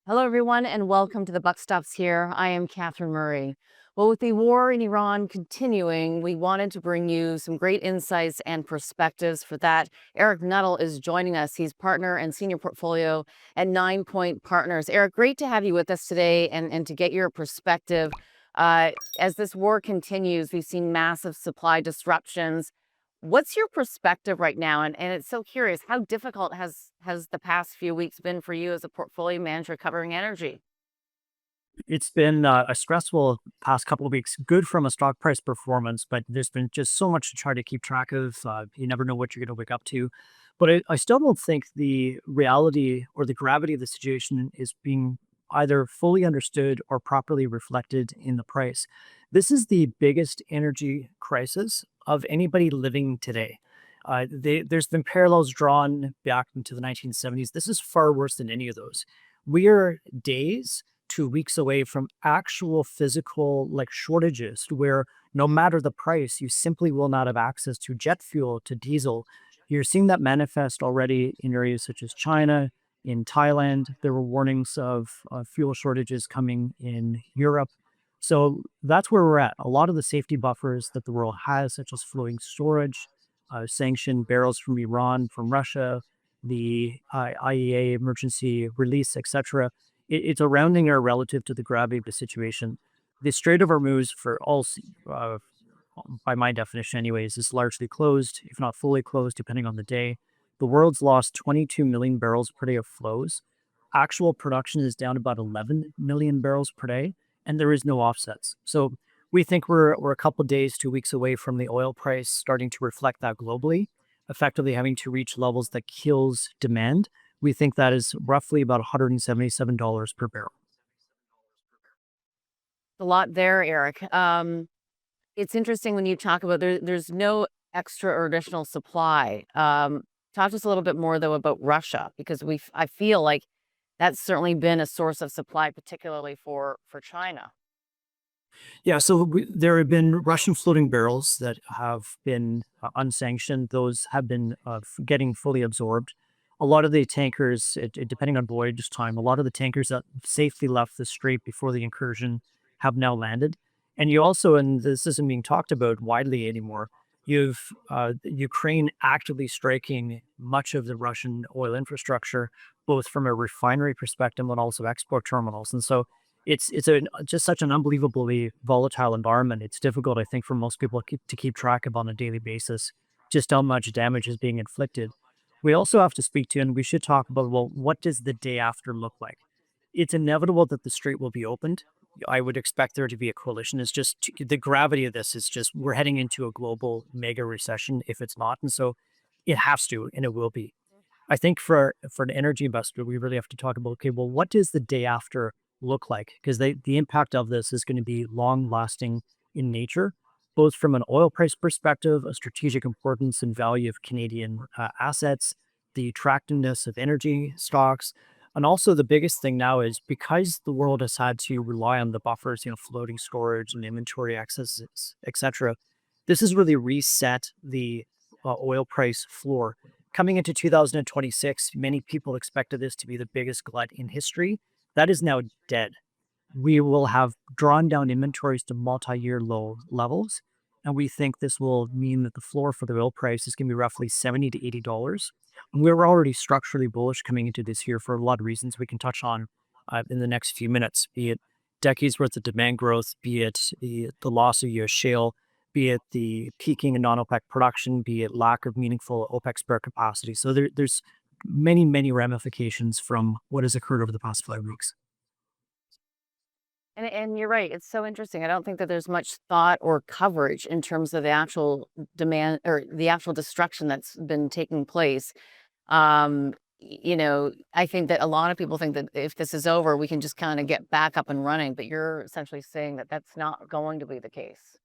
Hello, everyone, and welcome to The Buck Stops Here. I am Catherine Murray. Well, with the war in Iran continuing, we wanted to bring you some great insights and perspectives. For that, Eric Nuttall is joining us. He's partner and senior portfolio at Ninepoint Partners. Eric, great to have you with us today and to get your perspective. As this war continues, we've seen massive supply disruptions. What's your perspective right now? And it's so curious, how difficult has the past few weeks been for you as a portfolio manager covering energy? It's been a stressful past couple of weeks, good from a stock price performance, but there's been just so much to try to keep track of. You never know what you're going to wake up to. But I still don't think the reality or the gravity of the situation is being either fully understood or properly reflected in the price. This is the biggest energy crisis of anybody living today. There's been parallels drawn back into the 1970s. This is far worse than any of those. We are days 2 weeks away from actual physical like shortages where no matter the price, you simply will not have access to jet fuel, to diesel. You're seeing that manifest already in areas such as China, in Thailand. There were warnings of fuel shortages coming in Europe. So that's where we're at. A lot of the safety buffers that the world has, such as floating storage, sanctioned barrels from Iran, from Russia, the IEA emergency release, etc. It's a rounding error relative to the gravity of the situation. The Strait of Hormuz, for by my definition, anyways, is largely closed, if not fully closed, depending on the day. The world's lost 22 million barrels per day of flows. Actual production is down about 11 million barrels per day, and there is no offsets. So we think we're a couple days, 2 weeks away from the oil price starting to reflect that globally, effectively having to reach levels that kills demand. We think that is roughly about $177 per barrel. A lot there, Eric. It's interesting when you talk about there's no extra or additional supply. Talk to us a little bit more though about Russia, because I feel like that's certainly been a source of supply, particularly for China. Yeah, so there have been Russian floating barrels that have been unsanctioned. Those have been getting fully absorbed. A lot of the tankers, depending on voyage time, a lot of the tankers that safely left the strait before the incursion have now landed. And you also, and this isn't being talked about widely anymore, you've Ukraine actively striking much of the Russian oil infrastructure, both from a refinery perspective and also export terminals. And so just such an unbelievably volatile environment. It's difficult, I think, for most people to keep track of on a daily basis, just how much damage is being inflicted. We also have to speak to, and we should talk about, well, what does the day after look like? It's inevitable that the strait will be opened. I would expect there to be a coalition. It's just the gravity of this is just we're heading into a global mega recession if it's not, and so it has to, and it will be. I think for an energy investor, we really have to talk about, okay, well, what does the day after look like? Because the impact of this is going to be long lasting in nature, both from an oil price perspective, a strategic importance and value of Canadian assets, the attractiveness of energy stocks, and also the biggest thing now is because the world has had to rely on the buffers, floating storage and inventory excesses, etc. This has really reset the oil price floor. Coming into 2026, many people expected this to be the biggest glut in history. That is now dead. We will have drawn down inventories to multi-year low levels, and we think this will mean that the floor for the oil price is going to be roughly $70 to $80. And we're already structurally bullish coming into this year for a lot of reasons we can touch on in the next few minutes, be it decades worth of demand growth, be it the loss of U.S. shale, be it the peaking in non-OPEC production, be it lack of meaningful OPEC spare capacity. So there's many, many ramifications from what has occurred over the past 5 weeks. And you're right. It's so interesting. I don't think that there's much thought or coverage in terms of the actual demand or the actual destruction that's been taking place. I think that a lot of people think that if this is over, we can just kind of get back up and running. But you're essentially saying that that's not going to be the case.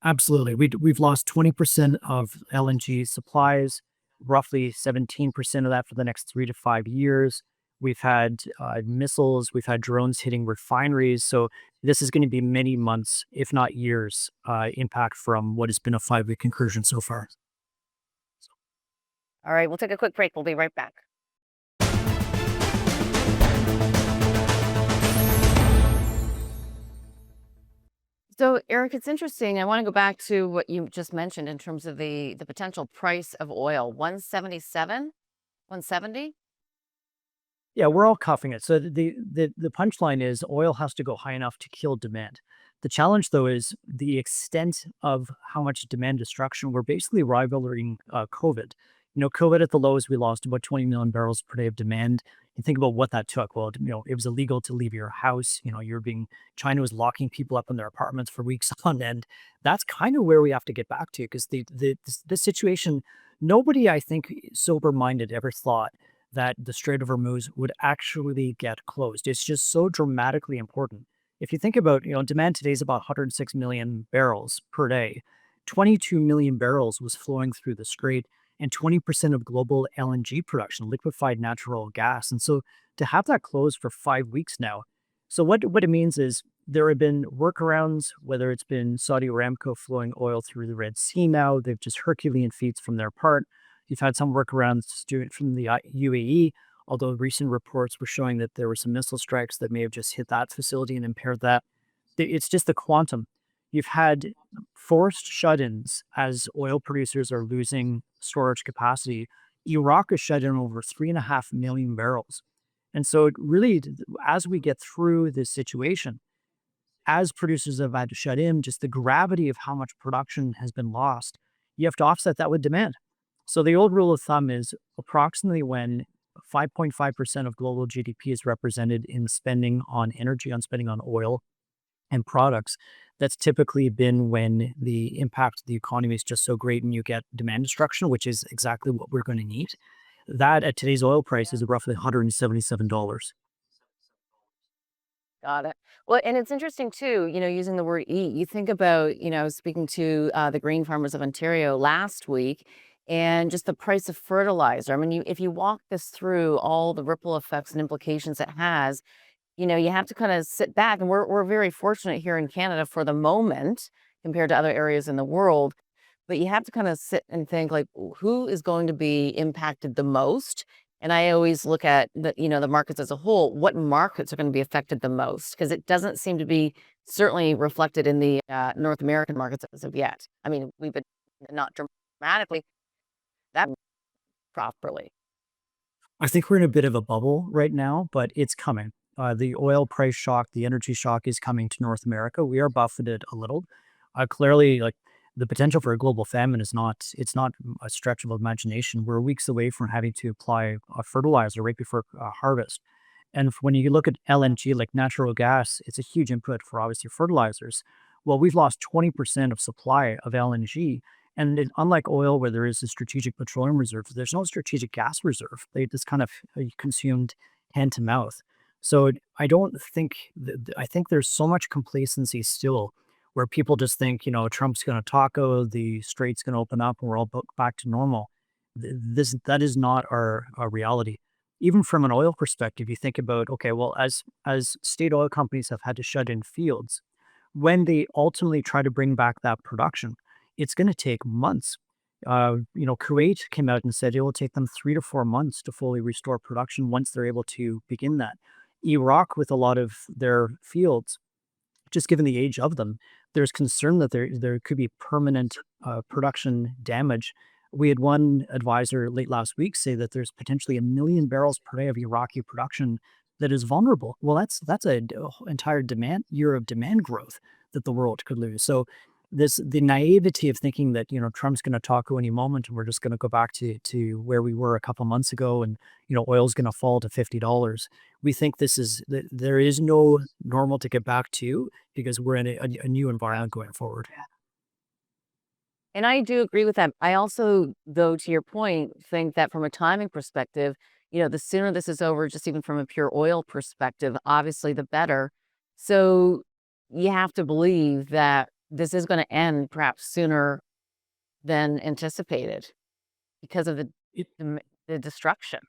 Absolutely. We've lost 20% of LNG supplies, roughly 17% of that for the next 3 to 5 years. We've had missiles, we've had drones hitting refineries. So this is going to be many months, if not years, impact from what has been a 5 week incursion so far. All right, we'll take a quick break. We'll be right back. So, Eric, it's interesting. I want to go back to what you just mentioned in terms of the potential price of oil, 177, 170. Yeah, we're all cuffing it. So the punchline is oil has to go high enough to kill demand. The challenge, though, is the extent of how much demand destruction. We're basically rivaling COVID. COVID at the lows, we lost about 20 million barrels per day of demand. You think about what that took. Well, it was illegal to leave your house. China was locking people up in their apartments for weeks on end. That's kind of where we have to get back to because the situation, nobody, I think, sober minded ever thought that the Strait of Hormuz would actually get closed. It's just so dramatically important. If you think about, demand today is about 106 million barrels per day. 22 million barrels was flowing through the strait and 20% of global LNG production, liquefied natural gas. And so to have that closed for 5 weeks now. So what it means is there have been workarounds, whether it's been Saudi Aramco flowing oil through the Red Sea now, they've just Herculean feats from their part. You've had some workarounds from the UAE, although recent reports were showing that there were some missile strikes that may have just hit that facility and impaired that. It's just the quantum. You've had forced shut-ins as oil producers are losing storage capacity. Iraq is shut in over 3.5 million barrels. And so it really, as we get through this situation, as producers have had to shut in, just the gravity of how much production has been lost, you have to offset that with demand. So the old rule of thumb is approximately when 5.5% of global GDP is represented in spending on energy, on spending on oil and products. That's typically been when the impact of the economy is just so great and you get demand destruction, which is exactly what we're going to need. That at today's oil price is roughly $177. Got it. Well, and it's interesting too, using the word eat. You think about, speaking to the grain farmers of Ontario last week and just the price of fertilizer. I mean, if you walk this through all the ripple effects and implications it has, you have to kind of sit back. And we're very fortunate here in Canada for the moment compared to other areas in the world. But you have to kind of sit and think like, who is going to be impacted the most? And I always look at the markets as a whole. What markets are going to be affected the most? Because it doesn't seem to be certainly reflected in the North American markets as of yet. I mean, we've been not dramatically that properly. I think we're in a bit of a bubble right now, but it's coming. The oil price shock, the energy shock is coming to North America. We are buffeted a little. Clearly, like the potential for a global famine it's not a stretch of imagination. We're weeks away from having to apply a fertilizer right before harvest. And when you look at LNG, like natural gas, it's a huge input for obviously fertilizers. Well, we've lost 20% of supply of LNG. And unlike oil, where there is a strategic petroleum reserve, there's no strategic gas reserve. They just kind of consumed hand to mouth. So I don't think, I think there's so much complacency still where people just think, Trump's going to taco, the strait's going to open up, and we're all back to normal. That is not our reality. Even from an oil perspective, you think about, okay, well, as state oil companies have had to shut in fields, when they ultimately try to bring back that production, it's going to take months. Kuwait came out and said it will take them 3 to 4 months to fully restore production once they're able to begin that. Iraq, with a lot of their fields, just given the age of them, there's concern that there could be permanent production damage. We had one advisor late last week say that there's potentially 1 million barrels per day of Iraqi production that is vulnerable. Well, that's a entire year of demand growth that the world could lose. So the naivety of thinking that Trump's going to taco any moment and we're just going to go back to where we were a couple months ago and oil's going to fall to $50. We think there is no normal to get back to because we're in a new environment going forward. And I do agree with that. I also, though, to your point, think that from a timing perspective, the sooner this is over, just even from a pure oil perspective, obviously the better. So you have to believe that this is going to end perhaps sooner than anticipated because of It, the destruction.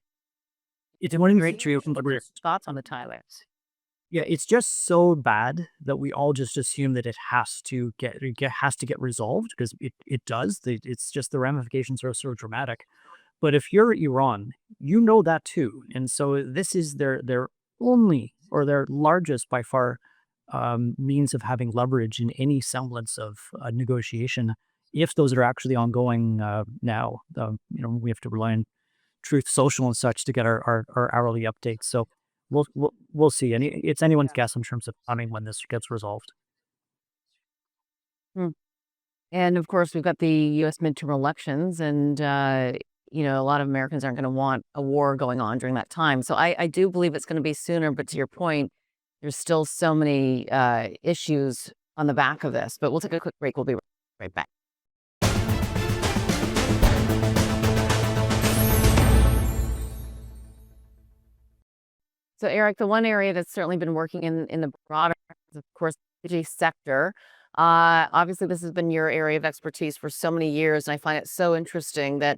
it's one of the Great situations where thoughts on the Thailands. yeah, it's just so bad that we all just assume that it has to get resolved because it does. It's just the ramifications are so dramatic. But if you're Iran, you know that too. And so this is their only or their largest by far means of having leverage in any semblance of negotiation. If those are actually ongoing now, we have to rely on Truth Social and such to get our hourly updates. So we'll see. And it's anyone's guess in terms of timing when this gets resolved. Hmm. And of course, we've got the US midterm elections, and a lot of Americans aren't going to want a war going on during that time. So I do believe it's going to be sooner. But to your point, there's still so many issues on the back of this. But we'll take a quick break. We'll be right back. So, Eric, the one area that's certainly been working in the broader, of course, energy sector. Obviously, this has been your area of expertise for so many years, and I find it so interesting that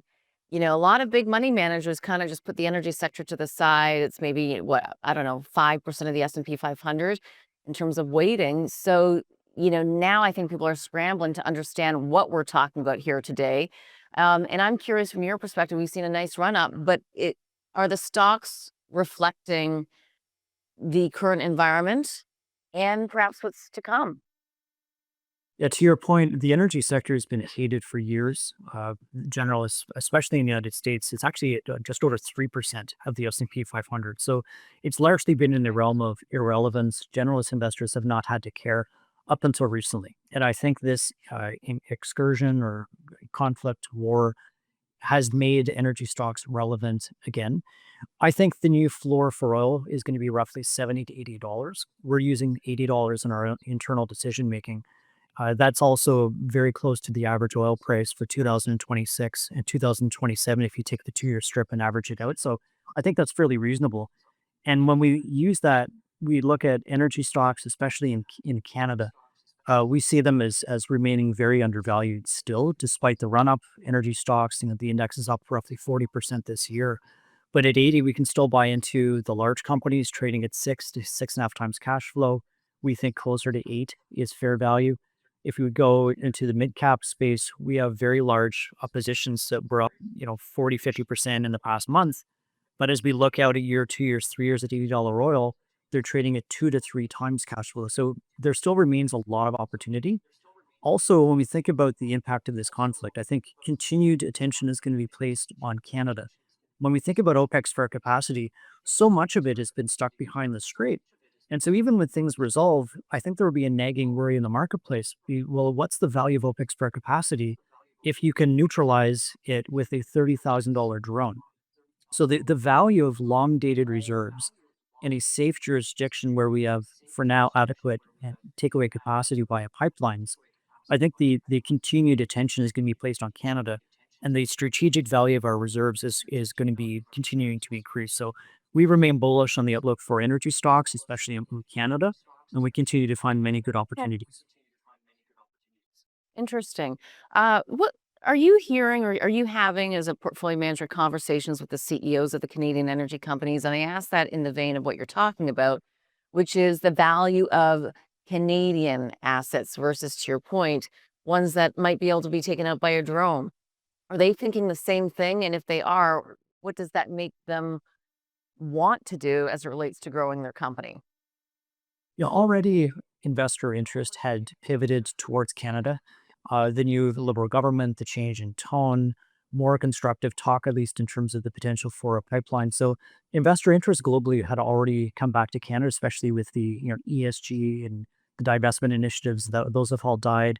a lot of big money managers kind of just put the energy sector to the side. It's maybe what I don't know, 5% of the S&P 500 in terms of weighting. So, now I think people are scrambling to understand what we're talking about here today. And I'm curious from your perspective. We've seen a nice run up, but are the stocks reflecting the current environment and perhaps what's to come? Yeah, to your point, the energy sector has been hated for years. Generalists, especially in the United States, it's actually at just over 3% of the S&P 500. So it's largely been in the realm of irrelevance. Generalist investors have not had to care up until recently. And I think this excursion or conflict, war, has made energy stocks relevant again. I think the new floor for oil is going to be roughly $70 to $80. We're using $80 in our internal decision making. That's also very close to the average oil price for 2026 and 2027 if you take the 2-year strip and average it out. So I think that's fairly reasonable. And when we use that, we look at energy stocks, especially in Canada. We see them as remaining very undervalued still, despite the run up. Energy stocks, the index is up roughly 40% this year. But at 80, we can still buy into the large companies trading at 6 to 6.5 times cash flow. We think closer to 8 is fair value. If we would go into the mid cap space, we have very large positions that were up, 40, 50% in the past month. But as we look out a year, 2 years, 3 years at $80 oil, they're trading at 2 to 3 times cash flow. So there still remains a lot of opportunity. Also, when we think about the impact of this conflict, I think continued attention is going to be placed on Canada. When we think about OPEC's spare capacity, so much of it has been stuck behind the strait. And so even when things resolve, I think there will be a nagging worry in the marketplace. Well, what's the value of OPEC's spare capacity if you can neutralize it with a $30,000 drone? So the value of long dated reserves in a safe jurisdiction where we have, for now, adequate takeaway capacity via pipelines, I think the continued attention is going to be placed on Canada, and the strategic value of our reserves is going to be continuing to increase. So we remain bullish on the outlook for energy stocks, especially in Canada, and we continue to find many good opportunities. Interesting. What are you hearing or are you having as a portfolio manager conversations with the CEOs of the Canadian energy companies? And I ask that in the vein of what you're talking about, which is the value of Canadian assets versus, to your point, ones that might be able to be taken out by a drone. Are they thinking the same thing? And if they are, what does that make them want to do as it relates to growing their company? Already investor interest had pivoted towards Canada. The new Liberal government, the change in tone, more constructive talk, at least in terms of the potential for a pipeline. So investor interest globally had already come back to Canada, especially with the ESG and the divestment initiatives. Those have all died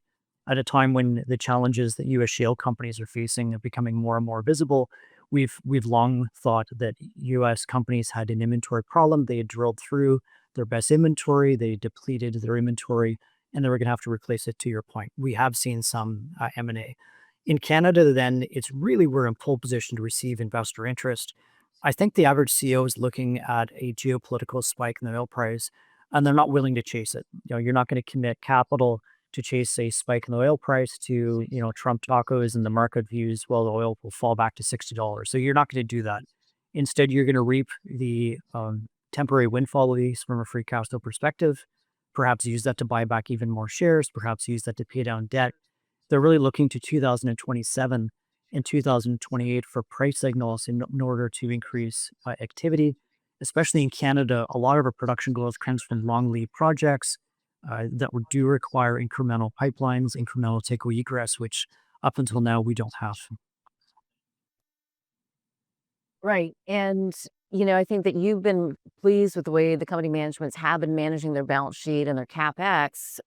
at a time when the challenges that U.S. shale companies are facing are becoming more and more visible. We've long thought that U.S. companies had an inventory problem. They had drilled through their best inventory, they depleted their inventory, and they were going to have to replace it. To your point, we have seen some M&A in Canada. Then it's really we're in pole position to receive investor interest. I think the average CEO is looking at a geopolitical spike in the oil price, and they're not willing to chase it. You're not going to commit capital to chase a spike in the oil price to Trump tacos, and the market views well the oil will fall back to $60. So you're not going to do that. Instead, you're going to reap the temporary windfall, at least from a free cash flow perspective, perhaps use that to buy back even more shares, perhaps use that to pay down debt. They're really looking to 2027 and 2028 for price signals in order to increase activity, especially in Canada. A lot of our production growth comes from long lead projects. that do require incremental pipelines, incremental takeaway egress, which up until now we don't have. Right. And, I think that you've been pleased with the way the company managements have been managing their balance sheet and their CapEx.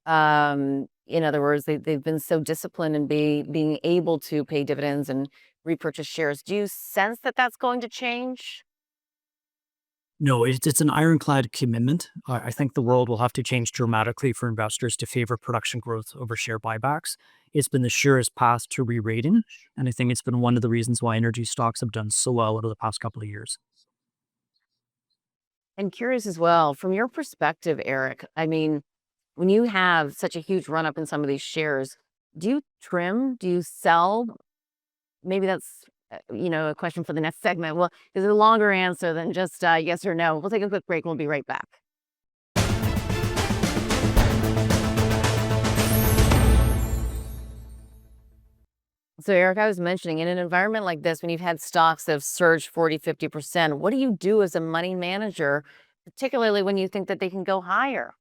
In other words, they've been so disciplined in being able to pay dividends and repurchase shares. Do you sense that that's going to change? No, it's an ironclad commitment. I think the world will have to change dramatically for investors to favor production growth over share buybacks. It's been the surest path to re-rating, and I think it's been one of the reasons why energy stocks have done so well over the past couple of years. And curious as well, from your perspective, Eric, I mean, when you have such a huge run up in some of these shares, do you trim? Do you sell? Maybe that's, a question for the next segment. Well, is it a longer answer than just yes or no? We'll take a quick break. We'll be right back. So, Eric, I was mentioning in an environment like this, when you've had stocks that have surged 40, 50%, what do you do as a money manager, particularly when you think that they can go higher?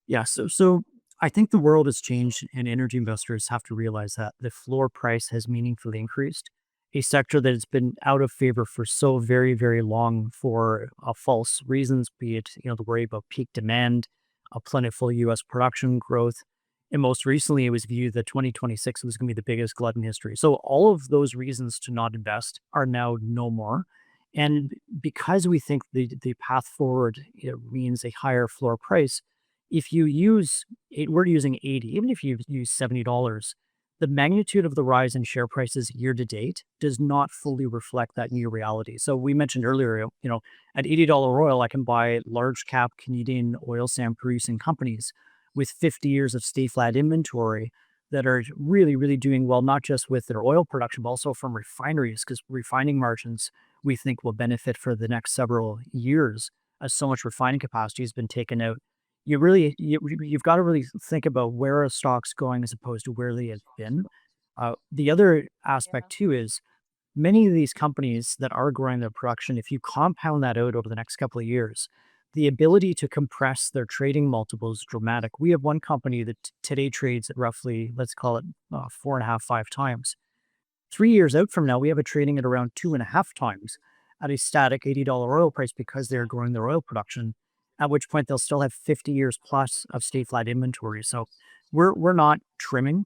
Yeah, so I think the world has changed, and energy investors have to realize that the floor price has meaningfully increased. A sector that has been out of favor for so very, very long for false reasons, be it the worry about peak demand, a plentiful U.S. production growth, and most recently it was viewed that 2026 was going to be the biggest glut in history. So all of those reasons to not invest are now no more. And because we think the path forward means a higher floor price, if you use we're using 80, even if you use $70, the magnitude of the rise in share prices year to date does not fully reflect that new reality. So we mentioned earlier, at $80 oil, I can buy large cap Canadian oil sand producing companies with 50 years of stay flat inventory that are really, really doing well, not just with their oil production, but also from refineries, because refining margins we think will benefit for the next several years as so much refining capacity has been taken out. You've got to really think about where a stock's going as opposed to where they have been. The other aspect too is many of these companies that are growing their production, if you compound that out over the next couple of years, the ability to compress their trading multiples is dramatic. We have one company that today trades at roughly, let's call it 4.5, 5 times. 3 years out from now, we have it trading at around 2.5 times at a static $80 oil price because they're growing their oil production, at which point they'll still have 50 years plus of stay flat inventory. So we're not trimming.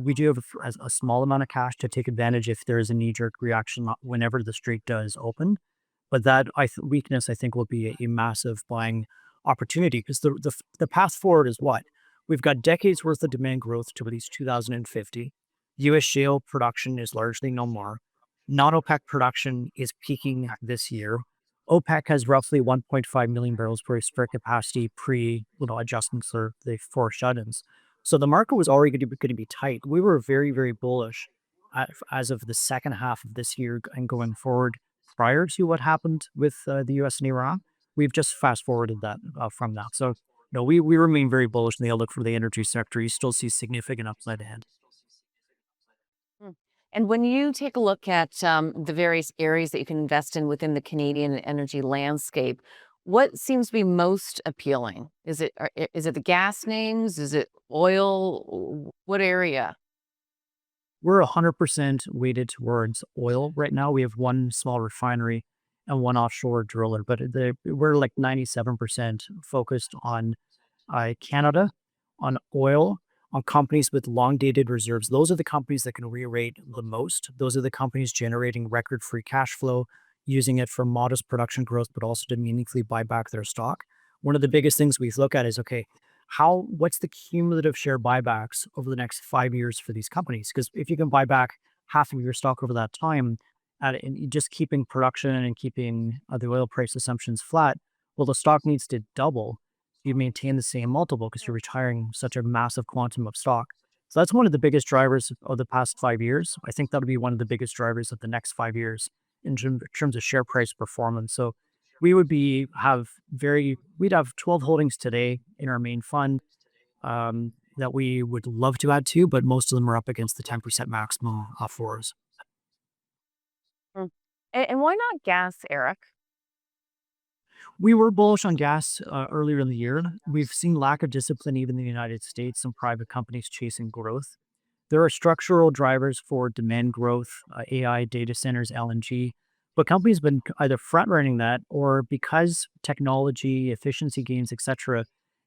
We do have a small amount of cash to take advantage if there is a knee jerk reaction whenever the street does open. But that weakness, I think, will be a massive buying opportunity because the path forward is what? We've got decades worth of demand growth to at least 2050. US shale production is largely no more. Non OPEC production is peaking this year. OPEC has roughly 1.5 million barrels per spare capacity pre adjustments for the four shut-ins. So the market was already going to be tight. We were very, very bullish as of the second half of this year and going forward prior to what happened with the US and Iran. We've just fast forwarded that from that. So no, we remain very bullish in the outlook for the energy sector. You still see significant upside ahead. Mm. And when you take a look at the various areas that you can invest in within the Canadian energy landscape, what seems to be most appealing? Is it the gas names? Is it oil? What area? We're 100% weighted towards oil right now. We have one small refinery and one offshore driller, but we're like 97% focused on Canada, on oil, on companies with long dated reserves. Those are the companies that can re-rate the most. Those are the companies generating record free cash flow, using it for modest production growth, but also to meaningfully buy back their stock. One of the biggest things we look at is okay, what's the cumulative share buybacks over the next 5 years for these companies? Because if you can buy back half of your stock over that time, and just keeping production and keeping the oil price assumptions flat, well, the stock needs to double. You maintain the same multiple because you're retiring such a massive quantum of stock. So that's one of the biggest drivers of the past 5 years. I think that'll be one of the biggest drivers of the next 5 years in terms of share price performance. So we would we'd have 12 holdings today in our main fund that we would love to add to, but most of them are up against the 10% maximum floors. Mm. And why not gas, Eric? We were bullish on gas earlier in the year. We've seen lack of discipline even in the United States, some private companies chasing growth. There are structural drivers for demand growth, AI, data centers, LNG, but companies have been either front running that or because technology, efficiency gains, etc.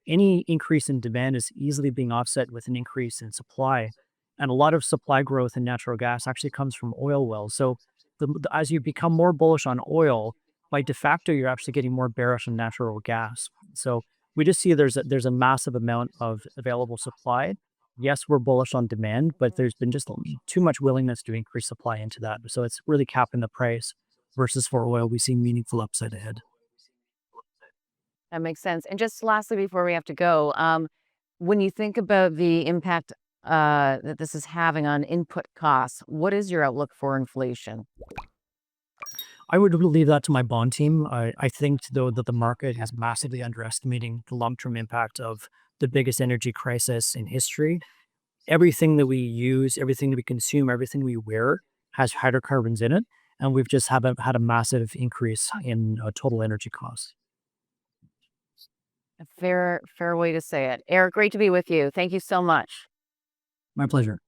Any increase in demand is easily being offset with an increase in supply, and a lot of supply growth in natural gas actually comes from oil wells. So, as you become more bullish on oil, by de facto, you're actually getting more bearish on natural gas. So, we just see there's a massive amount of available supply. Yes, we're bullish on demand, but there's been just too much willingness to increase supply into that. So it's really capping the price versus for oil, we see meaningful upside ahead. That makes sense. And just lastly, before we have to go, when you think about the impact that this is having on input costs, what is your outlook for inflation? I would leave that to my bond team. I think, though, that the market is massively underestimating the long term impact of the biggest energy crisis in history. Everything that we use, everything that we consume, everything we wear has hydrocarbons in it. And we've just haven't had a massive increase in total energy costs. A fair way to say it. Eric, great to be with you. Thank you so much. My pleasure.